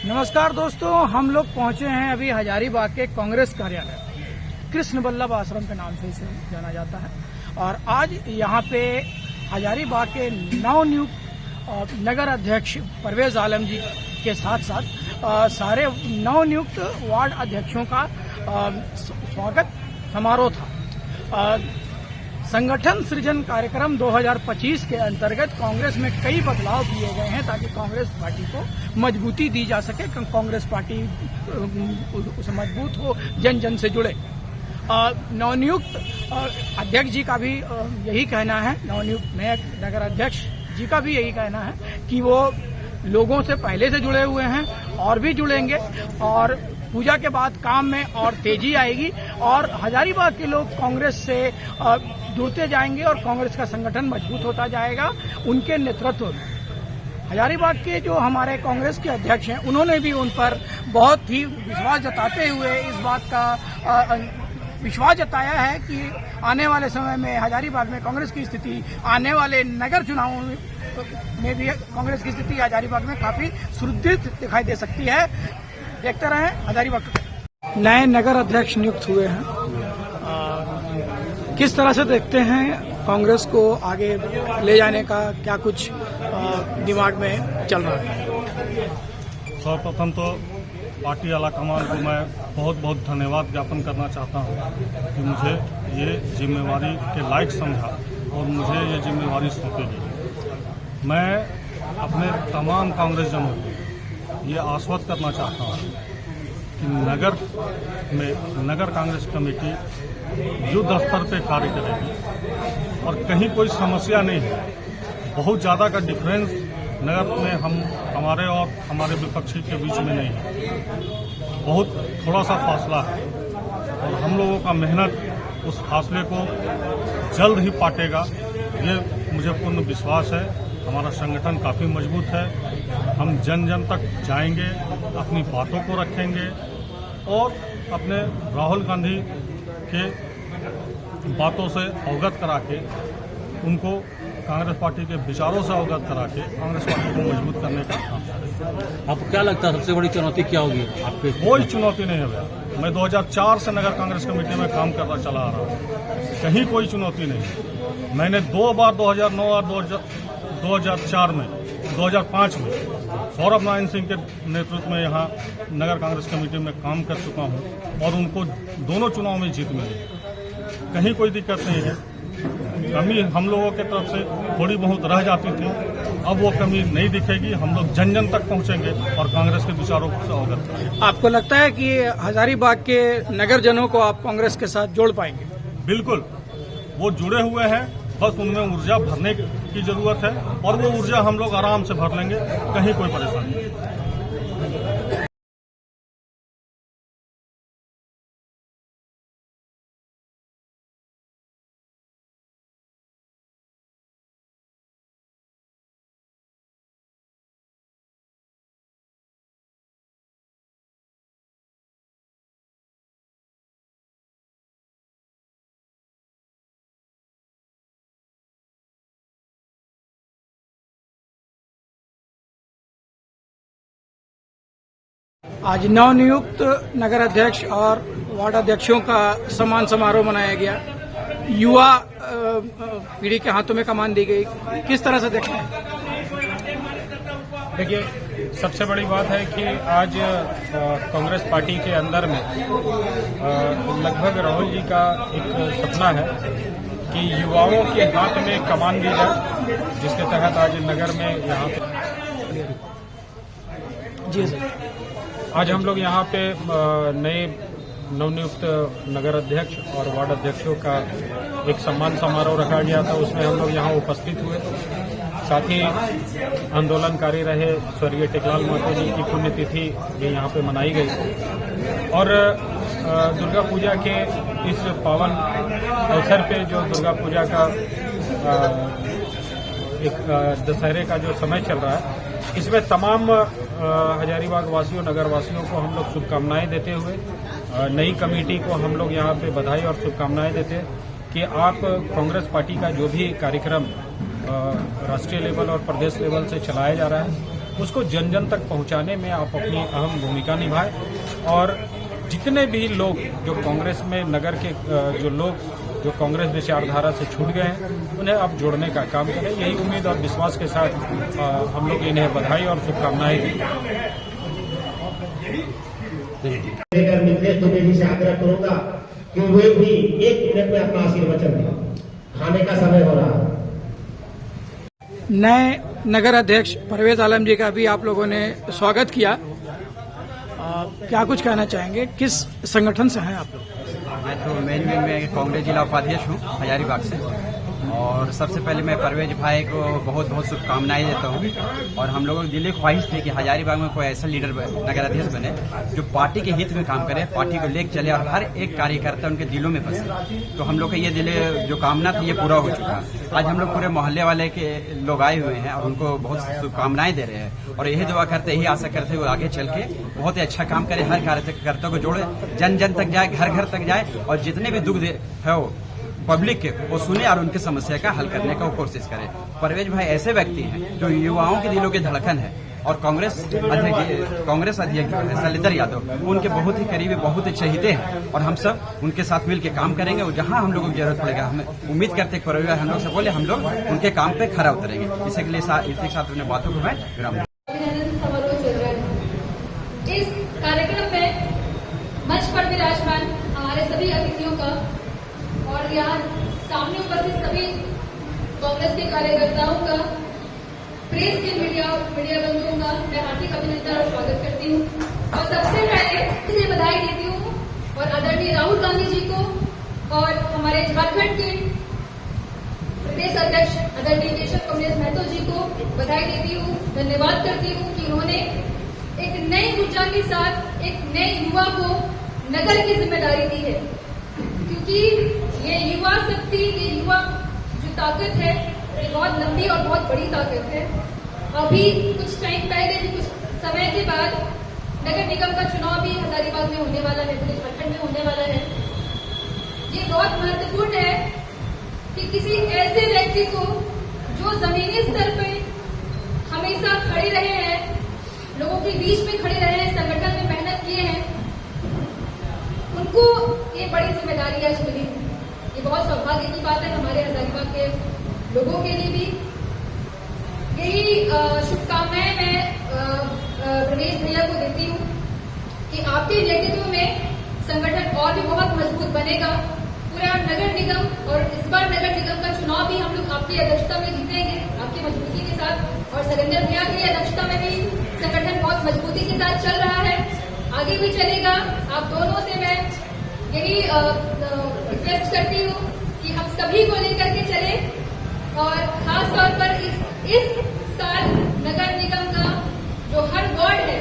नमस्कार दोस्तों, हम लोग पहुंचे हैं अभी हजारीबाग के कांग्रेस कार्यालय। कृष्ण बल्लभ आश्रम के नाम से इसे जाना जाता है। और आज यहाँ पे हजारीबाग के नवनियुक्त नगर अध्यक्ष परवेज आलम जी के साथ साथ सारे नवनियुक्त वार्ड अध्यक्षों का स्वागत समारोह था। संगठन सृजन कार्यक्रम 2025 के अंतर्गत कांग्रेस में कई बदलाव किए गए हैं ताकि कांग्रेस पार्टी को मजबूती दी जा सके, कांग्रेस पार्टी उसे मजबूत हो, जन जन से जुड़े। नवनियुक्त अध्यक्ष जी का भी यही कहना है, नवनियुक्त नए नगर अध्यक्ष जी का भी यही कहना है कि वो लोगों से पहले से जुड़े हुए हैं और भी जुड़ेंगे और पूजा के बाद काम में और तेजी आएगी और हजारीबाग के लोग कांग्रेस से जुड़ते जाएंगे और कांग्रेस का संगठन मजबूत होता जाएगा उनके नेतृत्व में। हजारीबाग के जो हमारे कांग्रेस के अध्यक्ष हैं, उन्होंने भी उन पर बहुत ही विश्वास जताते हुए इस बात का विश्वास जताया है कि आने वाले समय में हजारीबाग में कांग्रेस की स्थिति, आने वाले नगर चुनावों में भी कांग्रेस की स्थिति हजारीबाग में काफी सुदृढ़ दिखाई दे सकती है। देखते रहे हजारीबाग। नए नगर अध्यक्ष नियुक्त हुए हैं, किस तरह से देखते हैं कांग्रेस को आगे ले जाने का, क्या कुछ दिमाग में चल रहा है? सर्वप्रथम तो पार्टी आलाकमान को मैं बहुत बहुत धन्यवाद ज्ञापन करना चाहता हूं कि मुझे ये जिम्मेवारी के लायक समझा और मुझे ये जिम्मेवारी सौंपी गई। मैं अपने तमाम कांग्रेस जनों को ये आश्वस्त करना चाहता हूं कि नगर में नगर कांग्रेस कमेटी युद्ध स्तर पे कार्य करेगी और कहीं कोई समस्या नहीं है। बहुत ज़्यादा का डिफरेंस नगर में हमारे और हमारे विपक्षी के बीच में नहीं है, बहुत थोड़ा सा फासला है और हम लोगों का मेहनत उस फासले को जल्द ही पाटेगा, ये मुझे पूर्ण विश्वास है। हमारा संगठन काफ़ी मजबूत है, हम जन जन तक जाएंगे, अपनी बातों को रखेंगे और अपने राहुल गांधी के बातों से अवगत करा के, उनको कांग्रेस पार्टी के विचारों से अवगत करा के कांग्रेस पार्टी को मजबूत करने का काम करें। आपको क्या लगता है सबसे बड़ी चुनौती क्या होगी आपके? कोई चुनौती नहीं है भैया, मैं 2004 से नगर कांग्रेस कमेटी में काम करता चला आ रहा हूँ, कहीं कोई चुनौती नहीं। मैंने 2 बार 2009 और 2004 में 2005 में सौरभ नारायण सिंह के नेतृत्व में यहाँ नगर कांग्रेस कमेटी में काम कर चुका हूँ और उनको दोनों चुनाव में जीत मिली, कहीं कोई दिक्कत नहीं है। कमी हम लोगों के तरफ से थोड़ी बहुत रह जाती थी, अब वो कमी नहीं दिखेगी। हम लोग जन जन तक पहुँचेंगे और कांग्रेस के विचारों से अवगत करेंगे। आपको लगता है कि हजारीबाग के नगर जनों को आप कांग्रेस के साथ जोड़ पाएंगे? बिल्कुल, वो जुड़े हुए हैं, बस उनमें ऊर्जा भरने की जरूरत है और वो ऊर्जा हम लोग आराम से भर लेंगे, कहीं कोई परेशानी नहीं। आज नवनियुक्त नगर अध्यक्ष और वार्ड अध्यक्षों का सम्मान समारोह मनाया गया। युवा पीढ़ी के हाथों में कमान दी गई, किस तरह से देखते हैं? देखिए, सबसे बड़ी बात है कि आज कांग्रेस पार्टी के अंदर में लगभग राहुल जी का एक सपना है कि युवाओं के हाथ में कमान दी जाए, जिसके तहत आज नगर में यहाँ पे जी सर, आज हम लोग यहाँ पे नए नवनियुक्त नगर अध्यक्ष और वार्ड अध्यक्षों का एक सम्मान समारोह रखा गया था, उसमें हम लोग यहाँ उपस्थित हुए। साथ ही आंदोलनकारी रहे स्वर्गीय टेकलाल महतो जी की पुण्यतिथि भी यहाँ पे मनाई गई और दुर्गा पूजा के इस पावन अवसर पे जो दुर्गा पूजा का एक दशहरे का जो समय चल रहा है, इसमें तमाम हजारीबाग वासियों, नगर वासियों को हम लोग शुभकामनाएं देते हुए नई कमेटी को हम लोग यहाँ पे बधाई और शुभकामनाएं देते हैं कि आप कांग्रेस पार्टी का जो भी कार्यक्रम राष्ट्रीय लेवल और प्रदेश लेवल से चलाया जा रहा है, उसको जन जन तक पहुंचाने में आप अपनी अहम भूमिका निभाएं और जितने भी लोग जो कांग्रेस में नगर के जो लोग जो कांग्रेस विचारधारा से छूट गए हैं उन्हें अब जोड़ने का काम करें। यही उम्मीद और विश्वास के साथ हम लोग इन्हें बधाई और शुभकामनाएं लेकर मिथिलेश दुबे जी से आग्रह करूंगा कि वे भी 1 मिनट में अपना आशीर्वचन दें। खाने का समय हो रहा है। नए नगर अध्यक्ष परवेज आलम जी का भी आप लोगों ने स्वागत किया। क्या कुछ कहना चाहेंगे, किस संगठन से हैं आप लोग? मैं तो मैं कांग्रेस जिला उपाध्यक्ष हूँ हजारीबाग से, और सबसे पहले मैं परवेज भाई को बहुत बहुत शुभकामनाएं देता हूँ। और हम लोगों की दिली ख्वाहिश थी कि हजारीबाग में कोई ऐसा लीडर नगर अध्यक्ष बने जो पार्टी के हित में काम करे, पार्टी को लेकर चले और हर एक कार्यकर्ता उनके दिलों में बसे। तो हम लोग का ये दिल जो कामना थी ये पूरा हो चुका। आज हम लोग पूरे मोहल्ले वाले के लोग आए हुए हैं और उनको बहुत शुभकामनाएं दे रहे हैं और यही दुआ करते, यही आशा करते हुए आगे चल के बहुत ही अच्छा काम करे, हर कार्यकर्ता को जोड़े, जन जन तक जाए, घर घर तक जाए और जितने भी दुख है वो पब्लिक के वो सुने और उनकी समस्या का हल करने का वो कोशिश करे। परवेज भाई ऐसे व्यक्ति हैं जो युवाओं के दिलों की धड़कन है और कांग्रेस अध्यक्ष शैलेंद्र यादव उनके बहुत ही करीबी, बहुत ही चहेते हैं और हम सब उनके साथ मिलकर काम करेंगे और जहां हम लोगों की जरूरत पड़ेगा हमें उम्मीद करते हैं परवेज हम लोग से बोले हम लोग उनके काम पे खरा उतरेंगे। इसी के लिए साथ अपने बातों को मैं विराम इस कार्यक्रम में मंच पर विराजमान हमारे सभी अतिथियों का और यहाँ सामने उपस्थित सभी कांग्रेस के कार्यकर्ताओं का, प्रेस के मीडिया बंधुओं का मैं हार्दिक अभिनंदन और स्वागत करती हूँ। और सबसे पहले इसे बधाई देती हूँ और आदरणीय राहुल गांधी जी को और हमारे झारखंड के प्रदेश अध्यक्ष आदरणीय केशव कमलेश महतो जी को बधाई देती हूँ, धन्यवाद करती हूँ कि उन्होंने एक नई ऊर्जा के साथ एक नए युवा को नगर की जिम्मेदारी दी है। क्योंकि ये युवा शक्ति, ये युवा जो ताकत है ये बहुत लंबी और बहुत बड़ी ताकत है। अभी कुछ टाइम पहले, कुछ समय के बाद नगर निगम का चुनाव भी हजारीबाग में होने वाला है, पूरे झारखंड में होने वाला है। ये बहुत महत्वपूर्ण है कि किसी ऐसे व्यक्ति को जो जमीनी स्तर पर हमेशा खड़े रहे हैं, लोगों के बीच में खड़े रहे हैं, संगठन में मेहनत किए हैं, उनको ये बड़ी जिम्मेदारी आज मिली। ये बहुत सौभाग्य की बात है हमारे हजारीबाग के लोगों के लिए भी। यही शुभकामनाएं मैं रमेश भैया को देती हूँ कि आपके नेतृत्व में संगठन और भी बहुत मजबूत बनेगा। पूरा नगर निगम और इस बार नगर निगम का चुनाव भी हम लोग आपकी अध्यक्षता में जीतेंगे, आपकी मजबूती के साथ। और शैलेंद्र भैया की अध्यक्षता में भी संगठन बहुत मजबूती के साथ चल रहा है, आगे भी चलेगा। आप दोनों से मैं यही रिक्वेस्ट करती हूँ कि हम सभी को लेकर के चले और खास तौर पर इस साल नगर निगम का जो हर वार्ड है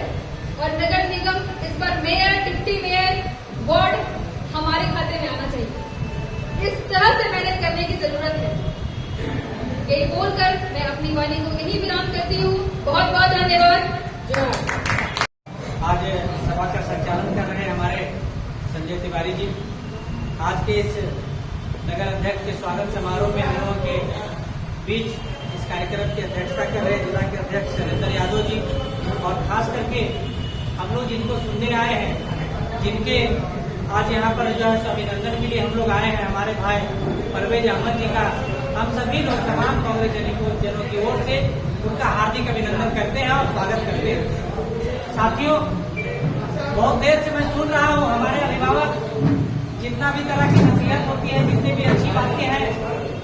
और नगर निगम इस पर मेयर, डिप्टी मेयर, वार्ड हमारे खाते में आना चाहिए। इस तरह से मेहनत करने की जरूरत है। यही बोलकर मैं अपनी वाणी को यही विराम करती हूँ। बहुत बहुत धन्यवाद। आज सभा का संचालन कर रहे हैं हमारे संजय तिवारी जी। आज के इस नगर अध्यक्ष के स्वागत समारोह में हम लोगों के बीच इस कार्यक्रम की अध्यक्षता कर रहे जिला के अध्यक्ष शैलेंद्र यादव जी, और खास करके हम लोग जिनको सुनने आए हैं, जिनके आज यहाँ पर जो है अभिनंदन के लिए हम लोग आए हैं, हमारे भाई परवेज अहमद जी का हम सभी लोग तमाम कांग्रेस जनों की ओर से उनका हार्दिक अभिनंदन करते हैं और स्वागत करते हैं। साथियों, बहुत देर से मैं सुन रहा हूँ हमारे अभिभावक जितना भी तरह की नसीहत होती है, जितनी भी अच्छी बातें हैं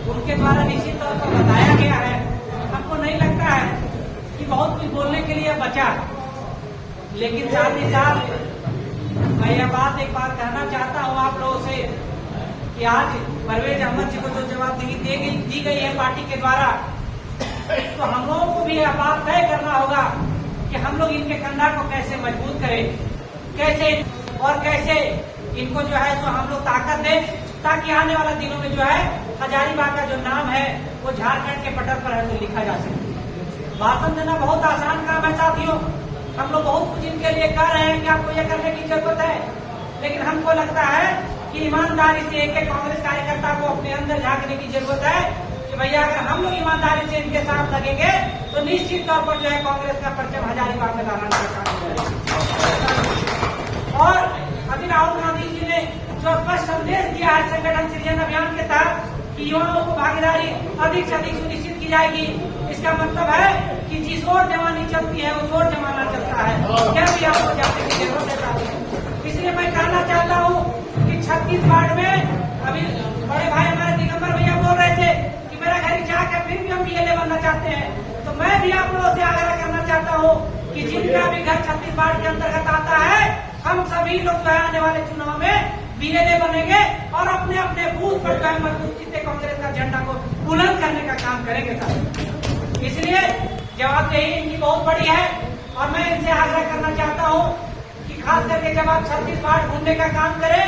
उनके द्वारा निश्चित तौर पर बताया गया है। हमको नहीं लगता है कि बहुत कुछ बोलने के लिए बचा, लेकिन साथ ही साथ मैं यह बात एक बार कहना चाहता हूँ आप लोगों से कि आज परवेज अहमद जी को जो जवाबदेही दी गई है पार्टी के द्वारा, तो हम लोगों को भी यह बात तय करना होगा कि हम लोग इनके कंधा को कैसे मजबूत करें, कैसे इनको जो है तो हम लोग ताकत दें, ताकि आने वाला दिनों में जो है हजारीबाग का जो नाम है वो झारखंड के पटल पर है तो लिखा जा सके। भाषण देना बहुत आसान काम है साथियों, हम लोग बहुत कुछ इनके लिए कर रहे हैं कि आपको ये करने की जरूरत है, लेकिन हमको लगता है कि ईमानदारी से एक कांग्रेस कार्यकर्ता को अपने अंदर झांकने की जरूरत है कि भैया अगर हम लोग ईमानदारी से इनके साथ लगेंगे तो निश्चित तौर पर जो है कांग्रेस का परचम हजारीबाग में लहराने का काम करेगा। और अभी राहुल गांधी जी ने जो स्पष्ट संदेश दिया है संगठन सृजन अभियान के तहत कि युवाओं को भागीदारी अधिक से अधिक सुनिश्चित की जाएगी, इसका मतलब है कि जिस ओर जवानी चलती है उस ओर जमाना चलता है, यह भी आपको जानने की जरूरत है। इसलिए मैं कहना चाहता हूँ कि छत्तीसगढ़ में अभी बड़े भाई हमारे दिगंबर भैया बोल रहे थे कि मेरा घर जाकर फिर भी हम बीएलए बनना चाहते हैं, तो मैं भी आप लोगों से आग्रह करना चाहता हूँ कि जिनका भी घर छत्तीसगढ़ के अंतर्गत आता है, हम सभी लोग जो है आने वाले चुनाव में बीएलए बनेंगे और अपने अपने बूथ पर जो है मजबूती से कांग्रेस का झंडा को बुलंद करने का काम करेंगे सर। इसलिए जवाबदेही इनकी बहुत बड़ी है और मैं इनसे आग्रह करना चाहता हूँ कि खास करके जब आप छत्तीसगढ़ घूमने का काम करें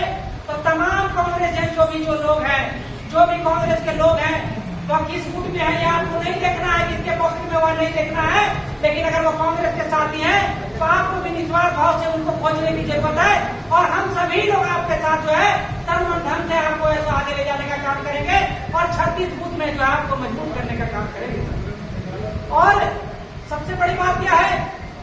तो तमाम कांग्रेस जो लोग हैं, जो भी कांग्रेस के लोग हैं, तो किस गुट में है ये आपको नहीं देखना है, किसके पॉकेट में वो नहीं देखना है, लेकिन अगर वो कांग्रेस के साथी हैं तो आपको भी निस्वार्थ भाव से उनको खोजने की जरूरत है और हम सभी लोग आपके साथ जो है तन मन धन से आपको ऐसा आगे ले जाने का काम करेंगे और 36 बूथ में जो है आपको मजबूत करने का काम करेंगे। और सबसे बड़ी बात यह है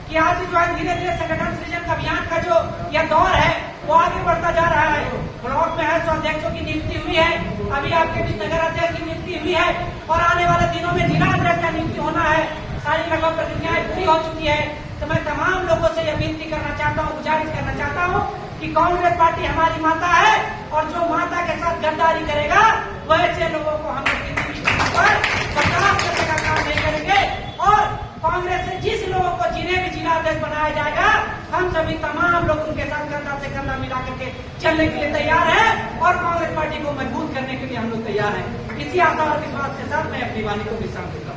कि आज जो है धीरे धीरे संगठन सृजन अभियान का जो यह दौर है वो आगे बढ़ता जा रहा है। ब्लॉक में है तो अध्यक्षों की नियुक्ति हुई है, अभी आपके बीच नगर अध्यक्ष की नियुक्ति हुई है और आने वाले दिनों में जिला अध्यक्ष का नियुक्ति होना है। सारी लगभग प्रक्रियाएं पूरी हो चुकी है। तो मैं तमाम लोगों से यह विनती करना चाहता हूँ, गुजारिश करना चाहता हूँ कि कांग्रेस पार्टी हमारी माता है और जो माता के साथ गद्दारी करेगा वैसे लोगों को हम लोग किसी भी पर बर्दाश्त करने का काम नहीं करेंगे। और कांग्रेस से जिस लोगों को जिन्हें भी जिला अध्यक्ष बनाया जाएगा, हम सभी तमाम लोग उनके साथ कंधा से कंधा मिला करके चलने के लिए तैयार हैं और कांग्रेस पार्टी को मजबूत करने के लिए हम लोग तैयार हैं। इसी आशा और विश्वास के साथ मैं अपनी वाणी को विश्राम देता हूँ।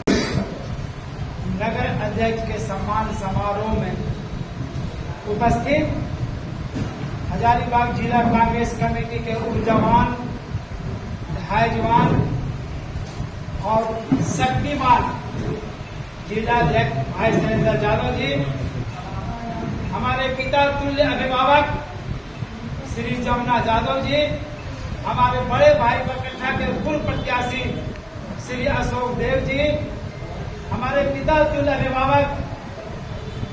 नगर अध्यक्ष के सम्मान समारोह में उपस्थित हजारीबाग जिला कांग्रेस कमेटी के ऊर्जावान, धैर्यवान और शक्तिमान जिला अध्यक्ष भाई सुरेंद्र यादव जी, हमारे पिता तुल्य अभिभावक श्री जमुना यादव जी, हमारे बड़े भाई बकट्ठा के पूर्व प्रत्याशी श्री अशोक देव जी, हमारे पिता तुल्य अभिभावक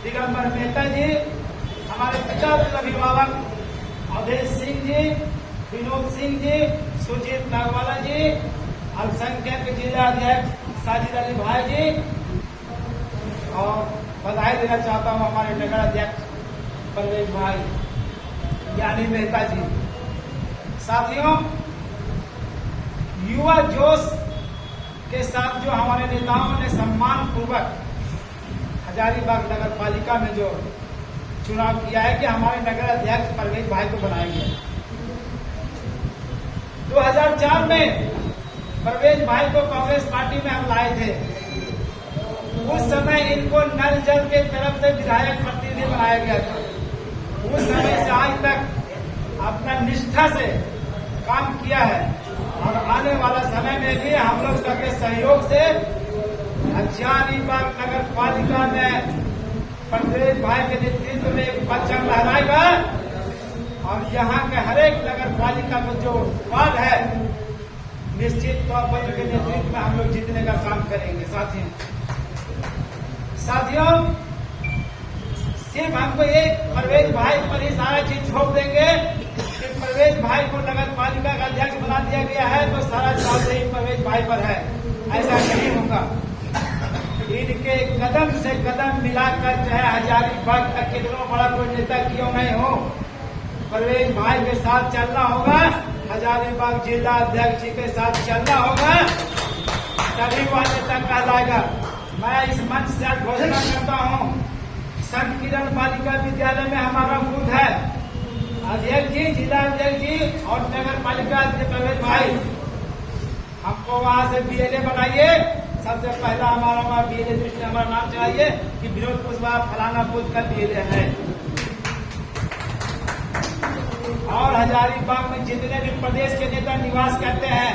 दिगंबर मेहता जी, हमारे पिता तुल्य अभिभावक अवधेश सिंह जी, विनोद सिंह जी, सुजीत नागवाला जी, अल्पसंख्यक जिला अध्यक्ष साजिद अली भाई जी, और बधाई देना चाहता हूं हमारे नगर अध्यक्ष परवेज भाई यानी मेहता जी। साथियों, युवा जोश के साथ जो हमारे नेताओं ने सम्मान पूर्वक हजारीबाग नगर पालिका में जो चुनाव किया है कि हमारे नगर अध्यक्ष परवेज भाई को बनाएंगे। 2004 में परवेज भाई को कांग्रेस पार्टी में हम लाए थे। उस समय इनको नल जल के तरफ से विधायक प्रतिनिधि बनाया गया था। उस समय से आज तक अपना निष्ठा से काम किया है और आने वाला समय में भी हम लोग सबके सहयोग से हजारीबाग नगर पालिका में परवेज भाई के नेतृत्व में एक परचम लहराएगा और यहाँ के हरेक नगर पालिका में जो वार्ड है निश्चित तौर पर इनके नेतृत्व में हम लोग जीतने का काम करेंगे। साथियों, सिर्फ हमको एक परवेज भाई पर ही सारा चीज छोड़ देंगे कि परवेज भाई को नगर पालिका का अध्यक्ष बना दिया गया है तो सारा जवाबदेही परवेज भाई पर है, ऐसा नहीं होगा। इनके कदम से कदम मिलाकर चाहे हजारीबाग का कितना बड़ा कोई नेता क्यों नहीं हो, परवेज भाई के साथ चलना होगा, हजारीबाग जिला अध्यक्ष जी के साथ चलना होगा, तभी वह नेता कहलाएगा। मैं इस मंच से आज घोषणा करता हूँ, संत किरण बालिका विद्यालय में हमारा बूथ है। अध्यक्ष जी, जिला अध्यक्ष जी और नगर पालिका अध्यक्ष परवेज भाई, हमको वहाँ से बीएलए बनाइए। सबसे पहला हमारा बीएलए लिस्ट में हमारा नाम चलाइए कि विनोद कुशवाहा फलाना बूथ का बीएलए है। और हजारीबाग में जितने भी प्रदेश के नेता निवास करते हैं,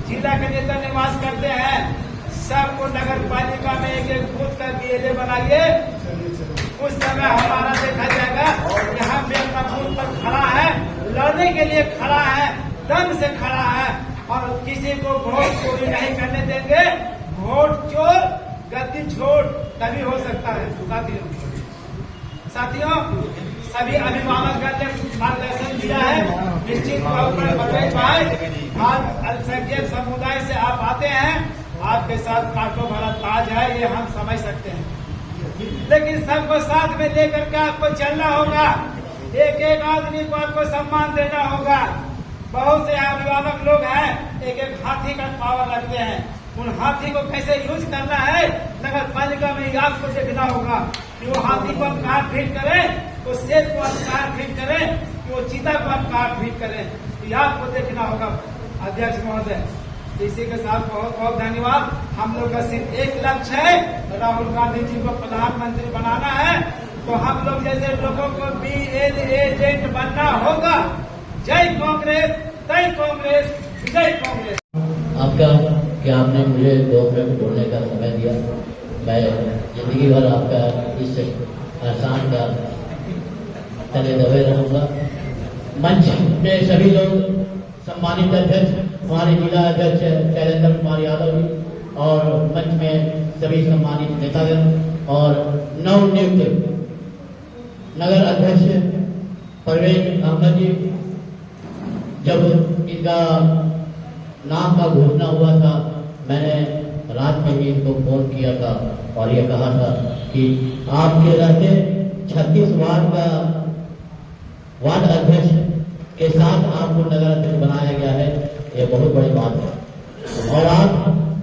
जिला के नेता निवास करते हैं, सबको नगर पालिका में एक एक बूथ का बीएलए बनाइए। उस समय हमारा देखा जाएगा यहाँ पे अपना बूथ पर खड़ा है, लड़ने के लिए खड़ा है, दम से खड़ा है, और किसी को वोट चोरी नहीं करने देंगे। वोट चोर गद्दी छोड़ तभी हो सकता है। साथियों सभी अभिभावक ने मार्गदर्शन दिया है। निश्चित तौर पर परवेज भाई आज अल्पसंख्यक समुदाय से आप आते हैं, आपके साथ कांटों भरा ताज है, ये हम समझ सकते हैं, लेकिन सबको साथ में लेकर के आपको चलना होगा। एक एक आदमी को आपको सम्मान देना होगा। बहुत से अभिभावक लोग हैं, एक एक हाथी का पावर रखते हैं। उन हाथी को कैसे यूज करना है नगर पालिका में आपको देखना होगा कि वो हाथी को आप कहाँ ट्रीट करें, वो शेर को आप कहाँ ट्रीट करें, कि वो चीता को आप कहाँ ट्रीट करें, ये आपको देखना होगा। अध्यक्ष महोदय, इसी के साथ बहुत बहुत धन्यवाद। हम लोग का सिर्फ एक लक्ष्य है, राहुल गांधी जी को प्रधानमंत्री बनाना है, तो हम लोग जैसे लोगों को BL एजेंट बनना होगा। जय कांग्रेस, जय कांग्रेस, जय कांग्रेस। आपका कि आपने मुझे 2 मिनट बोलने का समय दिया। मैं जिंदगी भर आपका इस एहसान का तले दबे रहूंगा। मंच में सभी लोग, सम्मानित अध्यक्ष हमारे जिला अध्यक्ष शैलेंद्र कुमार यादव जी और मंच में सभी सम्मानित नेतागण और नवनियुक्त नगर अध्यक्ष परवेज अहमद जी, जब इनका नाम का घोषणा हुआ था मैंने रात में ही इनको फोन किया था और ये कहा था कि आपके रहते 36 वार्ड का वार्ड अध्यक्ष के साथ आपको नगर अध्यक्ष बनाया गया है, ये बहुत बड़ी बात है। और आप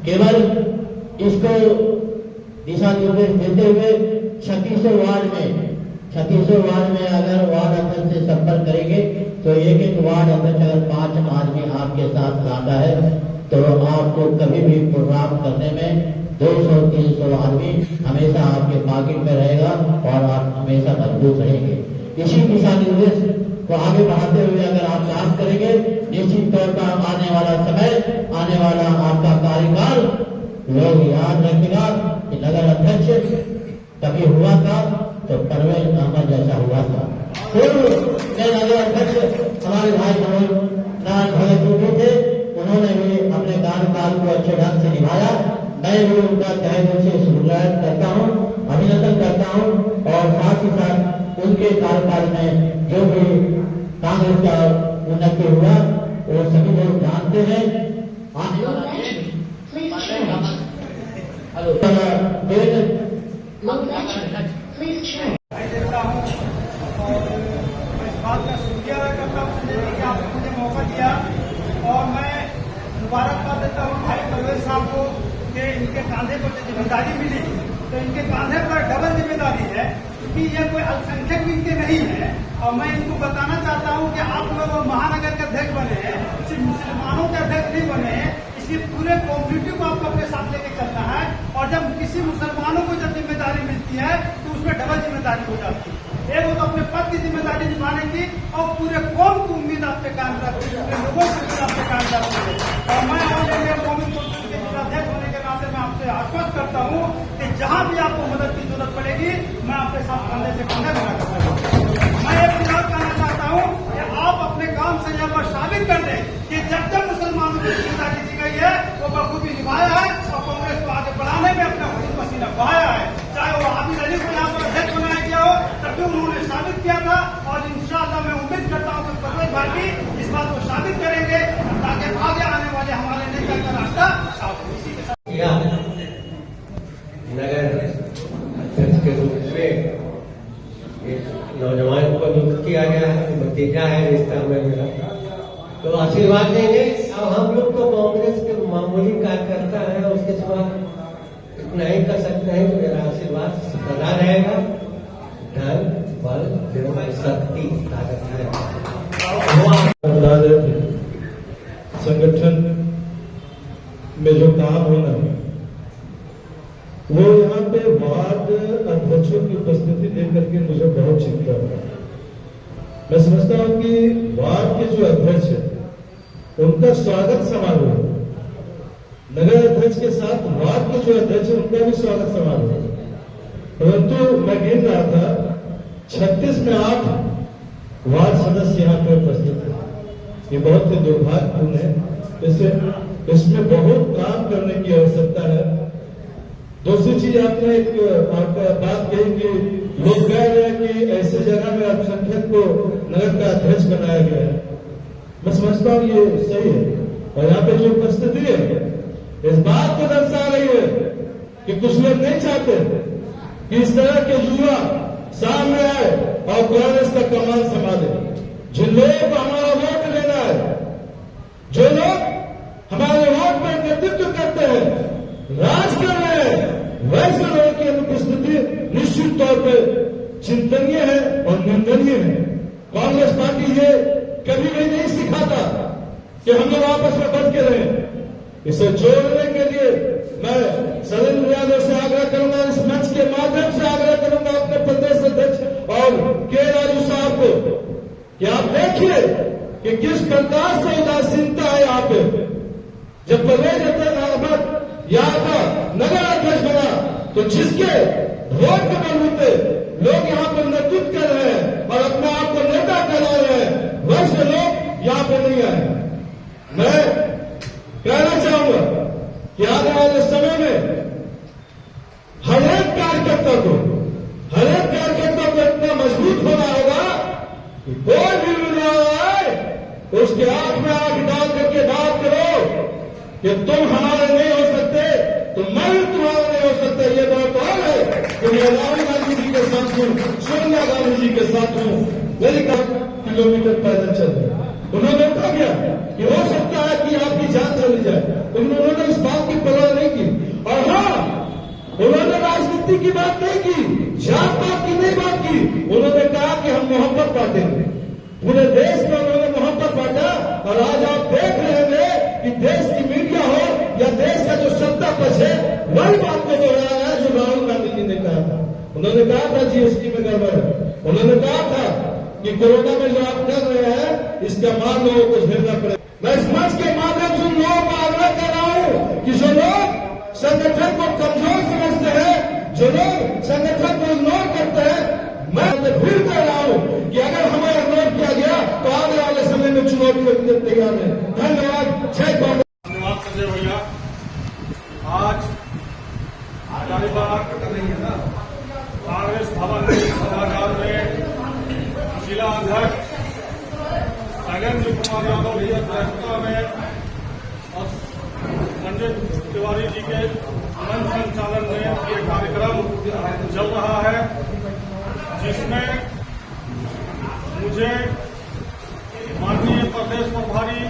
केवल इसको दिशा निर्देश देते हुए 36 वार्ड में अगर वार्ड अध्यक्ष से संपर्क करेंगे तो एक एक वार्ड अध्यक्ष अगर 5 आदमी आपके साथ लाता है तो आपको कभी भी प्रोग्राम करने में 200-300 आदमी हमेशा आपके पॉकेट में रहेगा और आप हमेशा मजबूत रहेंगे। इसी दिशा निर्देश को आगे बढ़ाते हुए अगर आप काम करेंगे, निश्चित तौर पर आने वाला समय, आने वाला आपका कार्यकाल लोग याद रखेगा कि नगर अध्यक्ष कभी हुआ था तो परवेज अहमद जैसा हुआ था। नगर अध्यक्ष हमारे भाई नारायण भगत जी भी थे, उन्होंने भी अपने कार्यकाल को अच्छे ढंग से निभाया। मैं भी उनका तहे दिल से शुक्रिया करता हूँ, अभिनंदन करता हूँ और साथ ही साथ उनके कार्यकाल में जो भी कांग्रेस का उन्नति हुआ वो सभी लोग जानते हैं। मैं देखता हूँ और मैं इस बात का शुक्रिया अदा करता हूँ कि आपने मुझे मौका दिया और मैं मुबारकबाद देता हूँ भाई परवेज साहब को कि इनके कांधे पर जो जिम्मेदारी मिली तो इनके कांधे पर डबल जिम्मेदारी है, क्योंकि ये कोई अल्पसंख्यक भी इनके नहीं है। और मैं इनको बताना चाहता हूँ कि आप लोग महानगर के अध्यक्ष बने हैं, सिर्फ मुसलमानों के अध्यक्ष नहीं बने हैं, इसलिए पूरे कम्युनिटी को आपको अपने साथ लेके चलना है। और जब किसी मुसलमानों को जब जिम्मेदारी मिलती है तो उसमें डबल जिम्मेदारी हो जाती है। एक वो तो अपने पद की जिम्मेदारी निभाने की और पूरे कौम की उम्मीद आप पे काम करती है, पूरे लोगों की उम्मीद आप पे काम करती है। और मैं के जिलाध्यक्ष होने के नाते मैं आपसे आश्वस्त करता हूँ कि जहाँ भी आपको मदद की जरूरत पड़ेगी मैं आपके साथ कंधे से कंधा मिला कर सकता। मैं एक बात कहना चाहता हूँ कि आप अपने काम से यहाँ पर साबित कर दें कि जब जब मुसलमानों को जिम्मेदारी दी गई है वो बखूबी निभाया है और कांग्रेस को आगे बढ़ाने में अपना खुद पसीना बहाया है। चाहे वो आबिद अली को यहाँ पर अध्यक्ष बनाया गया हो तब भी उन्होंने साबित किया था और इंशाअल्लाह मैं उम्मीद करता हूँ कि परवेज भाई भी इस बात को साबित करेंगे ताकि आगे आने वाले हमारे नेता का रास्ता साफ हो। इसी के साथ नगर अध्यक्ष के रूप में एक नौजवान को नियुक्त किया गया है, भतीजा है रिश्ता में मेरा, तो आशीर्वाद देंगे। अब हम लोग तो कांग्रेस के मामूली कार्यकर्ता है, उसके सिवा इतना ही कर सकते हैं कि मेरा आशीर्वाद सदा रहेगा। धन बल शक्ति ताकत है। संगठन में जो काम होना है वो यहाँ पे वार्ड अध्यक्षों की उपस्थिति लेकर के मुझे बहुत चिंता है। मैं समझता हूँ कि वार्ड के जो अध्यक्ष है उनका स्वागत समारोह, नगर अध्यक्ष के साथ वार्ड के जो अध्यक्ष है उनका भी स्वागत समारोह है। परंतु मैं गिन रहा था 36 में 8 वार्ड सदस्य यहाँ पे उपस्थित है। ये बहुत ही दुर्भाग्यपूर्ण है इसमें बहुत काम करने की आवश्यकता है। दूसरी चीज आपने एक बात कही कि लोग कह रहे हैं कि ऐसे जगह में अल्पसंख्यक को नगर का अध्यक्ष बनाया गया है। मैं समझता हूँ ये सही है, और यहाँ पे जो उपस्थिति है इस बात को दर्शा रही है कि कुछ लोग नहीं चाहते कि इस तरह के युवा सामने आए और कांग्रेस का कमान संभाले। जिन लोगों को हमारा वोट लेना है, जो लोग हमारे वोट पर नेतृत्व करते हैं, राज कर रहे हैं, वैसे लोगों की अनुपस्थिति निश्चित तौर पर चिंतनीय है और निंदनीय है। कांग्रेस पार्टी ये कभी भी नहीं सिखाता कि हम लोग आपस में बच के रहें। इसे जोड़ने के लिए मैं शैलेंद्र यादव से आग्रह करूंगा, इस मंच के माध्यम से आग्रह करूंगा अपने प्रदेश अध्यक्ष और के राजू साहब को कि आप देखिए कि किस प्रकार से उदासीनता है यहाँ पे। जब परवेज अहमद यहाँ का नगर अध्यक्ष बना तो जिसके वोट के बलबूते लोग यहाँ पर नेतृत्व कर रहे हैं और अपने आप को नेता कहला रहे हैं, वैसे लोग यहाँ पे नहीं आए। मैं कहना चाहूंगा कि आने वाले समय में हर एक कार्यकर्ता को इतना मजबूत होना होगा कि कोई भी मिला आए तो उसके आंख में आंख डाल करके बात करो कि तुम हमारे नहीं हो सकते तो मैं भी तुम्हारा नहीं हो सकता। ये बात और है कि मैं राहुल गांधी जी के साथ हूं, सोनिया गांधी जी के साथ हूं। मेरी 1 किलोमीटर पैदल चल रहे उन्होंने कहा गया कि हो सकता है कि आपकी जान चली जाए, उन्होंने इस बात की परवाह नहीं की। और हाँ, उन्होंने राजनीति की बात नहीं की, जात पात की नहीं बात की। उन्होंने कहा कि हम मोहब्बत बांटेंगे। पूरे देश में उन्होंने मोहब्बत बांटा। और आज आप देख रहे हैं कि देश की मीडिया हो या देश का जो सत्ता पक्ष है वही बात को दोहरा रहा है जो राहुल गांधी जी ने कहा था। उन्होंने कहा था जीएसटी में गड़बड़ है, उन्होंने कहा था कि कोरोना में जो आप कर रहे हैं इसका मार लोगों को झेलना पड़ेगा। मैं इस मंच के माध्यम से लोगों को आग्रह कर रहा हूं कि जो लोग संगठन को कमजोर समझते हैं, जो लोग संगठन को इग्नोर करते हैं, मैं फिर कह रहा हूं कि अगर हमें इग्नोर किया गया तो आने वाले समय में चुनौतियों के लिए तैयार है। धन्यवाद। जय कांग्रेस। धन्यवाद संजय भैया। आज हजारीबाग कांग्रेस भवन सभागार में जिला अध्यक्ष शैलेंद्र कुमार यादव की अध्यक्षता में और संजय तिवारी जी के मंच संचालन में ये कार्यक्रम चल रहा है, जिसमें मुझे माननीय प्रदेश प्रभारी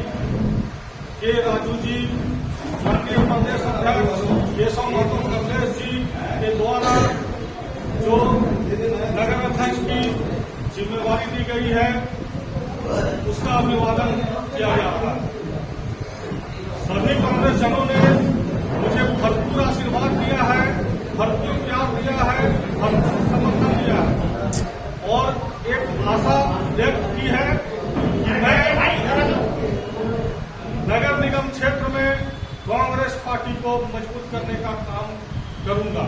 के राजू जी, माननीय प्रदेश अध्यक्ष केशव महतो कमलेश जी के द्वारा जो नगर अध्यक्ष की जिम्मेवारी दी गई है उसका अभिवादन किया जाता है। सभी कांग्रेस जनों ने मुझे भरपूर आशीर्वाद दिया है, भरपूर प्यार दिया है, भरपूर समर्थन दिया है और एक आशा व्यक्त की है कि मैं नगर निगम क्षेत्र में कांग्रेस पार्टी को मजबूत करने का काम करूंगा।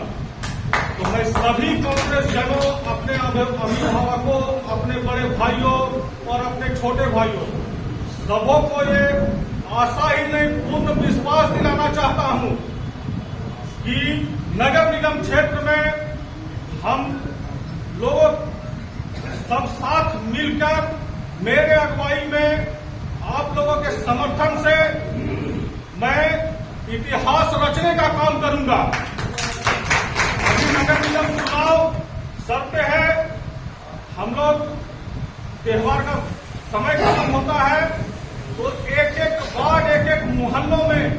तो मैं सभी कांग्रेस जनों, अपने अभिभावकों, अपने बड़े भाइयों और अपने छोटे भाइयों सबों को ये आशा ही नहीं पूर्ण विश्वास दिलाना चाहता हूं कि नगर निगम क्षेत्र में हम लोग सब साथ मिलकर मेरे अगुवाई में आप लोगों के समर्थन से मैं इतिहास रचने का काम करूंगा। अभी नगर निगम चुनाव सर पे है, हम लोग त्योहार का समय खत्म होता है तो एक एक वार्ड, एक एक मोहल्लों में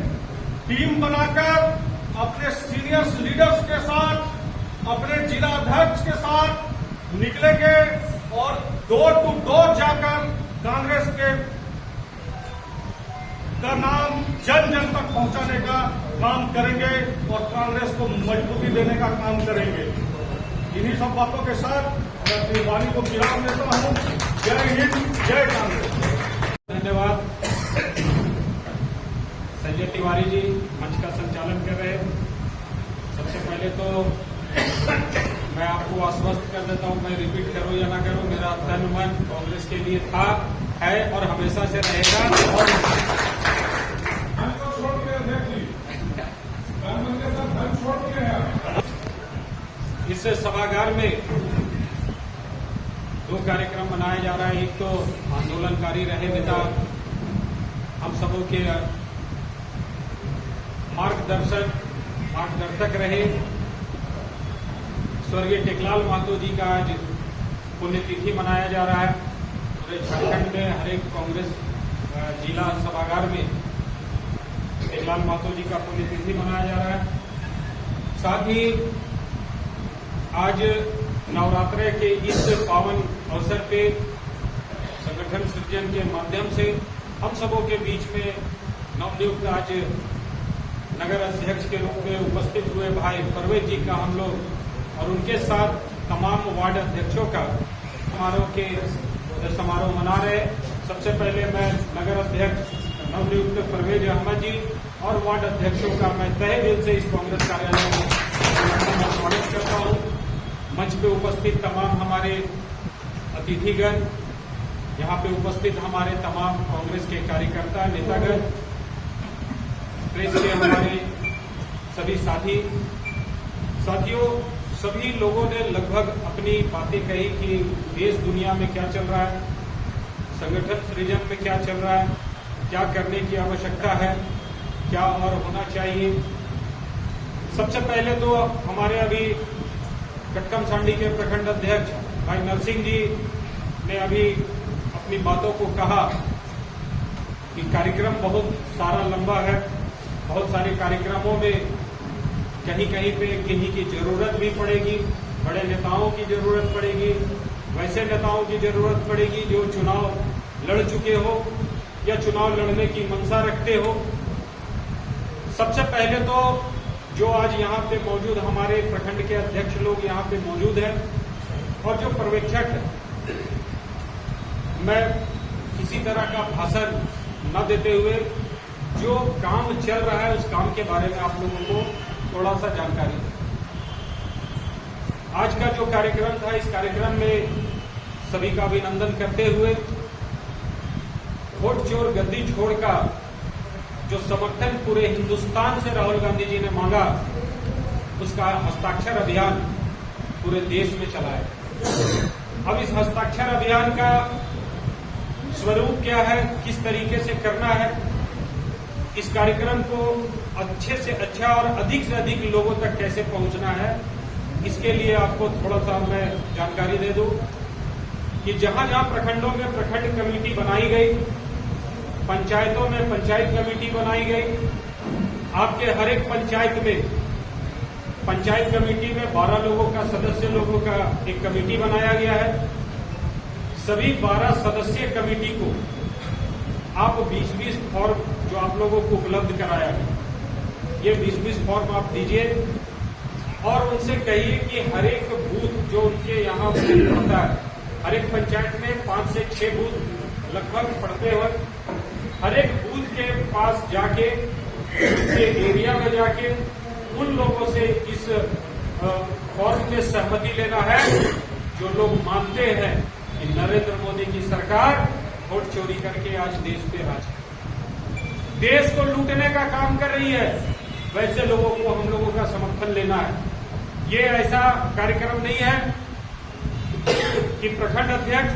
टीम बनाकर अपने सीनियर लीडर्स के साथ, अपने जिला अध्यक्ष के साथ निकलेंगे और डोर टू डोर जाकर कांग्रेस के का नाम जन जन तक पहुंचाने का काम करेंगे और कांग्रेस को मजबूती देने का काम करेंगे। इन्हीं सब बातों के साथ मैं अपनी वाणी को विराम देता हूं। जय हिंद, जय कांग्रेस। धन्यवाद। संजय तिवारी जी मंच का संचालन कर रहे हैं। सबसे पहले तो मैं आपको आश्वस्त कर देता हूं, मैं रिपीट करूं या ना करूं, मेरा तन मन कांग्रेस के लिए था, है और हमेशा से रहेगा। और इस सभागार में दो कार्यक्रम मनाया जा रहा है। एक तो आंदोलनकारी रहे नेता, हम सबों के मार्गदर्शक रहे स्वर्गीय टेकलाल महतो जी का आज पुण्यतिथि मनाया जा रहा है। पूरे झारखंड में हर एक कांग्रेस जिला सभागार में टेकलाल महतो जी का पुण्यतिथि मनाया जा रहा है। साथ ही आज नवरात्र के इस पावन अवसर पे संगठन सृजन के माध्यम से हम सबों के बीच में नवनियुक्त आज नगर अध्यक्ष के रूप में उपस्थित हुए भाई परवेज जी का हम लोग और उनके साथ तमाम वार्ड अध्यक्षों का समारोह मना रहे। सबसे पहले मैं नगर अध्यक्ष नवनियुक्त परवेज अहमद जी और वार्ड अध्यक्षों का मैं तहे दिल से इस कांग्रेस कार्यालय में स्वागत करता हूं। मंच पे उपस्थित तमाम हमारे अतिथिगण, यहाँ पे उपस्थित हमारे तमाम कांग्रेस के कार्यकर्ता नेतागण, प्रेस के हमारे सभी साथियों, सभी लोगों ने लगभग अपनी बातें कही कि देश दुनिया में क्या चल रहा है, संगठन सृजन में क्या चल रहा है, क्या करने की आवश्यकता है, क्या और होना चाहिए। सबसे पहले तो हमारे अभी कटकम सांडी के प्रखंड अध्यक्ष भाई नरसिंह जी ने अभी अपनी बातों को कहा कि कार्यक्रम बहुत सारा लंबा है, बहुत सारे कार्यक्रमों में कहीं कहीं पे किन्हीं की जरूरत भी पड़ेगी, बड़े नेताओं की जरूरत पड़ेगी, वैसे नेताओं की जरूरत पड़ेगी जो चुनाव लड़ चुके हो या चुनाव लड़ने की मंशा रखते हो। सबसे पहले तो जो आज यहाँ पे मौजूद हमारे प्रखंड के अध्यक्ष लोग यहाँ पे मौजूद हैं और जो पर्यवेक्षक है, मैं किसी तरह का भाषण न देते हुए जो काम चल रहा है उस काम के बारे में आप लोगों को थोड़ा सा जानकारी दें। आज का जो कार्यक्रम था, इस कार्यक्रम में सभी का अभिनंदन करते हुए वोट चोर गद्दी छोड़ का जो समर्थन पूरे हिंदुस्तान से राहुल गांधी जी ने मांगा, उसका हस्ताक्षर अभियान पूरे देश में चला है। अब इस हस्ताक्षर अभियान का स्वरूप क्या है, किस तरीके से करना है, इस कार्यक्रम को अच्छे से अच्छा और अधिक से अधिक लोगों तक कैसे पहुंचना है, इसके लिए आपको थोड़ा सा मैं जानकारी दे दूं कि जहां जहां प्रखंडों में प्रखंड कमेटी बनाई गई, पंचायतों में पंचायत कमेटी बनाई गई, आपके हर एक पंचायत में पंचायत कमेटी में 12 लोगों का सदस्य लोगों का एक कमेटी बनाया गया है। सभी 12 सदस्यीय कमेटी को आप 20-20 फॉर्म जो आप लोगों को उपलब्ध कराया गया, ये 20-20 फॉर्म आप दीजिए और उनसे कहिए कि हर एक बूथ जो उनके यहाँ होता है, हर एक पंचायत में 5 से 6 बूथ लगभग पड़ते हुए, हर एक बूथ के पास जाके, उसके एरिया में जाके उन लोगों से इस फॉर्म में सहमति लेना है जो लोग मानते हैं कि नरेंद्र मोदी की सरकार वोट चोरी करके आज देश पे राज है, देश को लूटने का काम कर रही है। वैसे लोगों को हम लोगों का समर्थन लेना है। ये ऐसा कार्यक्रम नहीं है कि प्रखंड अध्यक्ष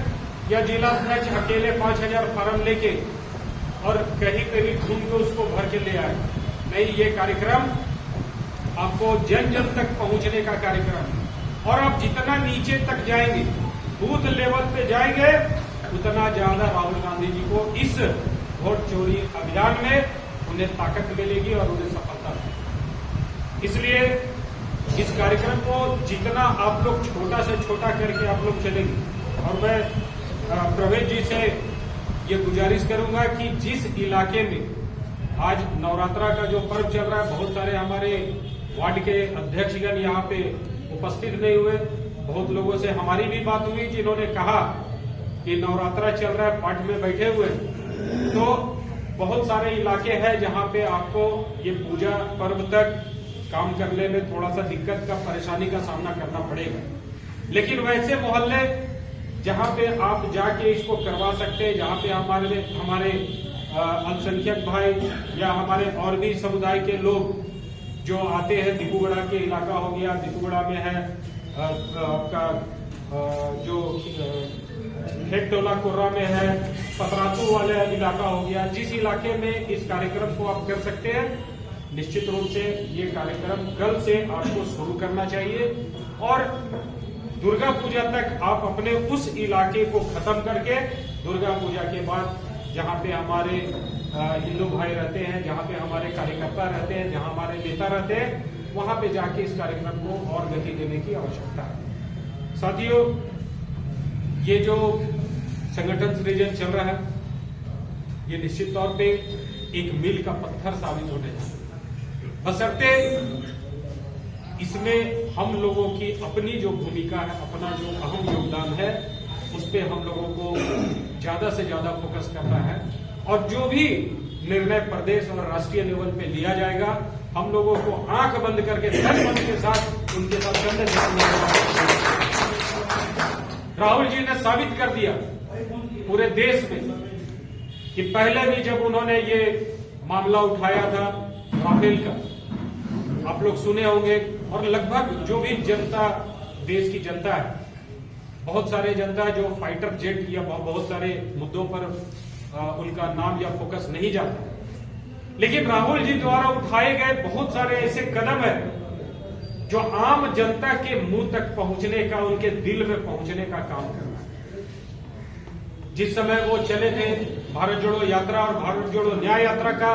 या जिला अध्यक्ष अकेले 5000 फार्म लेके और कहीं पे भी घूम के उसको भर के ले आए। नहीं, ये कार्यक्रम आपको जन जन तक पहुंचने का कार्यक्रम है और आप जितना नीचे तक जाएंगे, बूथ लेवल पे जाएंगे, उतना ज्यादा राहुल गांधी जी को इस वोट चोरी अभियान में उन्हें ताकत मिलेगी और उन्हें सफलता मिलेगी। इसलिए इस कार्यक्रम को जितना आप लोग छोटा से छोटा करके आप लोग चलेंगे और मैं प्रवेश जी से ये गुजारिश करूंगा कि जिस इलाके में आज नवरात्रा का जो पर्व चल रहा है, बहुत सारे हमारे वार्ड के अध्यक्षगण यहाँ पे उपस्थित नहीं हुए, बहुत लोगों से हमारी भी बात हुई जिन्होंने कहा कि नवरात्रा चल रहा है, पाठ में बैठे हुए, तो बहुत सारे इलाके हैं जहाँ पे आपको ये पूजा पर्व तक काम करने में थोड़ा सा दिक्कत का, परेशानी का सामना करना पड़ेगा। लेकिन वैसे मोहल्ले जहाँ पे आप जाके इसको करवा सकते हैं, जहाँ पे हमारे अल्पसंख्यक भाई या हमारे और भी समुदाय के लोग जो आते हैं, दीपूगढ़ा के इलाका हो गया, दीपूगढ़ा में है आपका जो हेटोला कोर्रा में है, पतरातू वाले इलाका हो गया, जिस इलाके में इस कार्यक्रम को आप कर सकते हैं, निश्चित रूप से ये कार्यक्रम कल से आपको शुरू करना चाहिए और दुर्गा पूजा तक आप अपने उस इलाके को खत्म करके दुर्गा पूजा के बाद जहाँ पे हमारे हिंदू भाई रहते हैं, जहाँ पे हमारे कार्यकर्ता रहते हैं, जहाँ हमारे नेता रहते हैं, वहां पे जाके इस कार्यक्रम को और गति देने की आवश्यकता है। साथियों, ये जो संगठन सृजन चल रहा है, ये निश्चित तौर पे एक मील का पत्थर साबित होने जा रहा है, बशर्ते इसमें हम लोगों की अपनी जो भूमिका है, अपना जो अहम योगदान है, उस पे हम लोगों को ज्यादा से ज्यादा फोकस करना है और जो भी निर्णय प्रदेश और राष्ट्रीय लेवल पे लिया जाएगा, हम लोगों को आंख बंद करके मन के साथ उनके साथ कंधे से राहुल जी ने साबित कर दिया पूरे देश में कि पहले भी जब उन्होंने ये मामला उठाया था राफेल का, आप लोग सुने होंगे, और लगभग जो भी जनता, देश की जनता है, बहुत सारे जनता जो फाइटर जेट या बहुत सारे मुद्दों पर उनका नाम या फोकस नहीं जाता, लेकिन राहुल जी द्वारा उठाए गए बहुत सारे ऐसे कदम है जो आम जनता के मुंह तक पहुंचने का, उनके दिल में पहुंचने का काम कर रहा है। जिस समय वो चले थे भारत जोड़ो यात्रा और भारत जोड़ो न्याय यात्रा का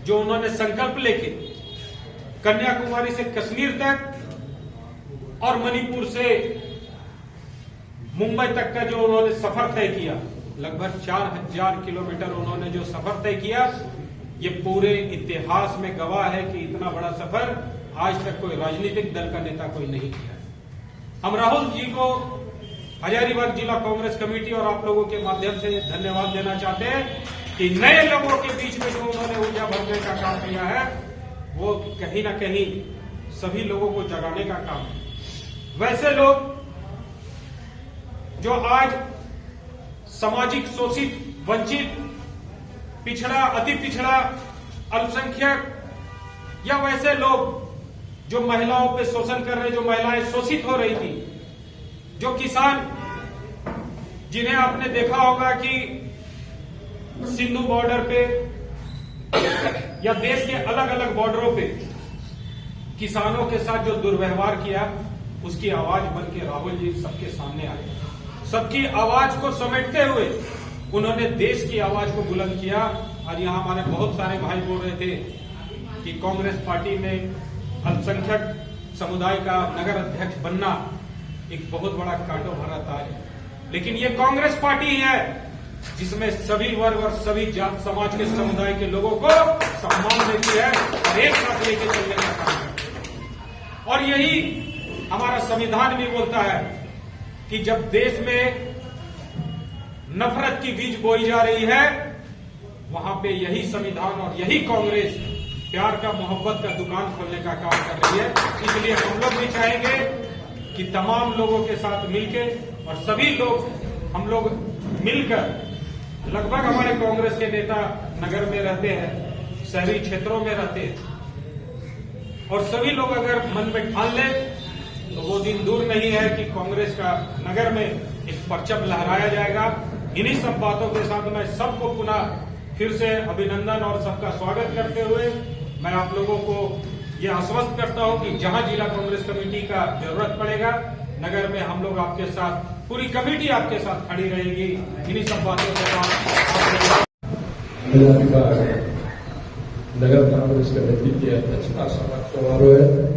जो उन्होंने संकल्प लेके कन्याकुमारी से कश्मीर तक और मणिपुर से मुंबई तक का जो उन्होंने सफर तय किया, लगभग 4000 किलोमीटर उन्होंने जो सफर तय किया, ये पूरे इतिहास में गवाह है कि इतना बड़ा सफर आज तक कोई राजनीतिक दल का नेता कोई नहीं किया। हम राहुल जी को हजारीबाग जिला कांग्रेस कमेटी और आप लोगों के माध्यम से धन्यवाद देना चाहते हैं कि नए लोगों के बीच में जो उन्होंने ऊर्जा भरने का काम किया है, वो कहीं ना कहीं सभी लोगों को जगाने का काम है। वैसे लोग जो आज सामाजिक शोषित, वंचित, पिछड़ा, अति पिछड़ा, अल्पसंख्यक या वैसे लोग जो महिलाओं पे शोषण कर रहे, जो महिलाएं शोषित हो रही थी, जो किसान जिन्हें आपने देखा होगा कि सिंधु बॉर्डर पे या देश के अलग अलग बॉर्डरों पे किसानों के साथ जो दुर्व्यवहार किया, उसकी आवाज बन के राहुल जी सबके सामने आए। सबकी आवाज को समेटते हुए उन्होंने देश की आवाज को बुलंद किया। और यहां हमारे बहुत सारे भाई बोल रहे थे कि कांग्रेस पार्टी में अल्पसंख्यक समुदाय का नगर अध्यक्ष बनना एक बहुत बड़ा कांटो भरा ताज है, लेकिन ये कांग्रेस पार्टी है जिसमें सभी वर्ग और सभी जात समाज के समुदाय के लोगों को सम्मान देती है और एक साथ लेके चलने का काम है। और यही हमारा संविधान भी बोलता है कि जब देश में नफरत की बीज बोई जा रही है, वहां पे यही संविधान और यही कांग्रेस प्यार का, मोहब्बत का दुकान खोलने का काम कर रही है। इसलिए हम लोग भी चाहेंगे कि तमाम लोगों के साथ मिलकर और सभी लोग, हम लोग मिलकर, लगभग हमारे कांग्रेस के नेता नगर में रहते हैं, शहरी क्षेत्रों में रहते हैं, और सभी लोग अगर मन में ठान लें तो वो दिन दूर नहीं है कि कांग्रेस का नगर में एक परचम लहराया जाएगा। इन्हीं सब बातों के साथ मैं सबको पुनः फिर से अभिनंदन और सबका स्वागत करते हुए मैं आप लोगों को ये आश्वस्त करता हूं कि जहां जिला कांग्रेस कमेटी का जरूरत पड़ेगा, नगर में हम लोग आपके साथ, पूरी कमेटी आपके साथ खड़ी रहेगी। इन्हीं सब बातों के साथ नगर कांग्रेस कमेटी की अध्यक्षता समारोह है।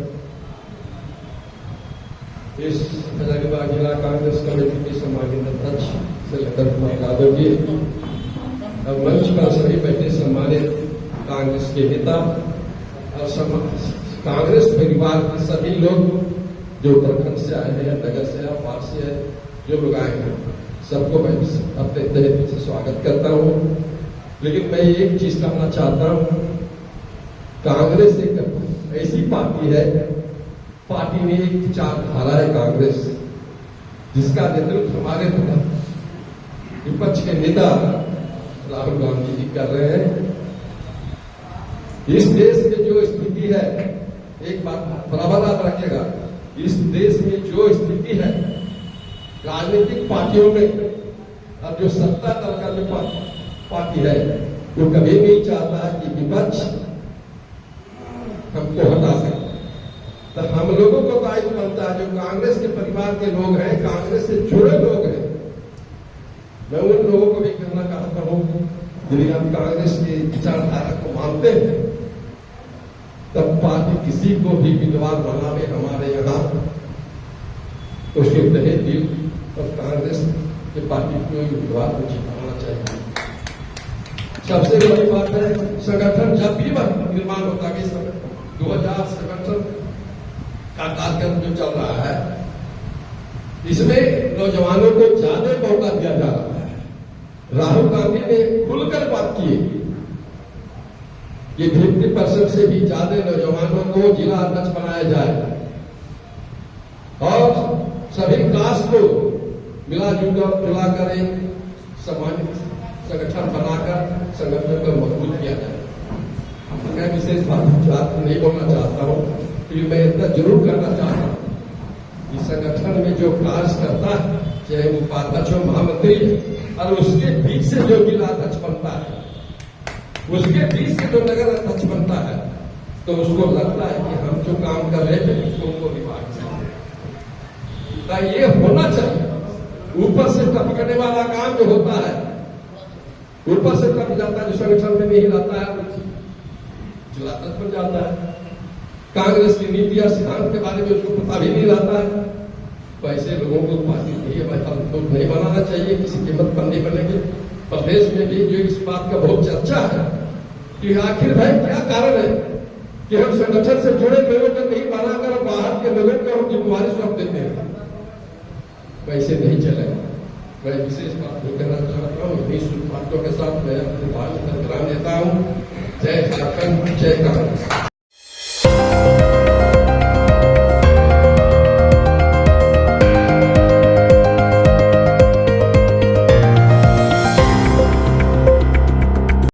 इस हजारीबाग जिला कांग्रेस कमेटी के सम्मानित अध्यक्ष शैलेंद्र कुमार यादव जी और मंच पर सभी बैठे सम्मानित कांग्रेस के नेता और कांग्रेस परिवार के सभी लोग जो प्रखंड से आए हैं, नगर से आए, वार्ड से आए, जो लोग आए हैं, सबको मैं अपने तहे दिल से स्वागत करता हूँ। लेकिन मैं एक चीज कहना चाहता हूँ, कांग्रेस एक ऐसी पार्टी है, पार्टी में एक विचारधारा है कांग्रेस, जिसका नेतृत्व हमारे विपक्ष के नेता राहुल गांधी जी कर रहे हैं। इस देश में जो स्थिति है, एक बात बराबर याद रखिएगा, इस देश में जो स्थिति है राजनीतिक पार्टियों में और जो सत्ता दल का जो पार्टी है वो कभी नहीं चाहता है कि विपक्ष हमको हटा सके। तो हम लोगों को दायित्व बनता है, जो कांग्रेस के परिवार के लोग हैं, कांग्रेस से जुड़े लोग हैं, मैं उन लोगों को भी कहना चाहता हूं यदि हम कांग्रेस की विचारधारा को मानते हैं तब पार्टी किसी को भी विद्वान बनावे हमारे यहाँ उसके तहे दिल और कांग्रेस की पार्टी को विद्वान को जिताना चाहिए। सबसे बड़ी बात है संगठन जब भी निर्माण होता है, 2000 संगठन का कार्यक्रम जो चल रहा है इसमें नौजवानों को ज्यादा मौका दिया जा रहा है। राहुल गांधी ने खुलकर बात की कि 50% से भी ज्यादा नौजवानों को जिला अध्यक्ष बनाया जाए और सभी कास्ट को मिलाकर एक सम्मानित संगठन बनाकर संगठन को मजबूत किया जाए। मैं विशेष बात नहीं बोलना चाहता हूं, लेकिन मैं इतना जरूर करना चाहता हूं कि संगठन में जो कार्य करता है, चाहे वो उपाध्यक्ष हो, महामंत्री है, और उसके बीच से जो जिला अध्यक्ष बनता है, उसके बीच से जो नगर अध्यक्ष बनता है, तो उसको लगता है कि हम जो काम कर रहे थे उसको विभाग ये होना चाहिए। ऊपर से टपकने वाला काम जो होता है, ऊपर से टप जाता है, जो संगठन में नहीं लाता है जिला अध्यक्ष बन जाता है। कांग्रेस की नीति और सिद्धांत के बारे में उसको पता भी नहीं रहता है। तो ऐसे लोगों को पार्टी नहीं बनाना चाहिए, किसी कीमत पर नहीं बनेगी। प्रदेश में भी जो इस बात का बहुत चर्चा है कि आखिर भाई क्या कारण है कि हम संगठन से जुड़े लोगों को नहीं बनाकर बाहर के लोगों को हम जिम्मेवारी सौंप देते हैं। वैसे नहीं चलेगा। मैं विशेष बात नहीं कहना चाहता हूँ। इन्हीं बातों के साथ मैं अपने भाई नेता हूँ। जय झारखंड, जय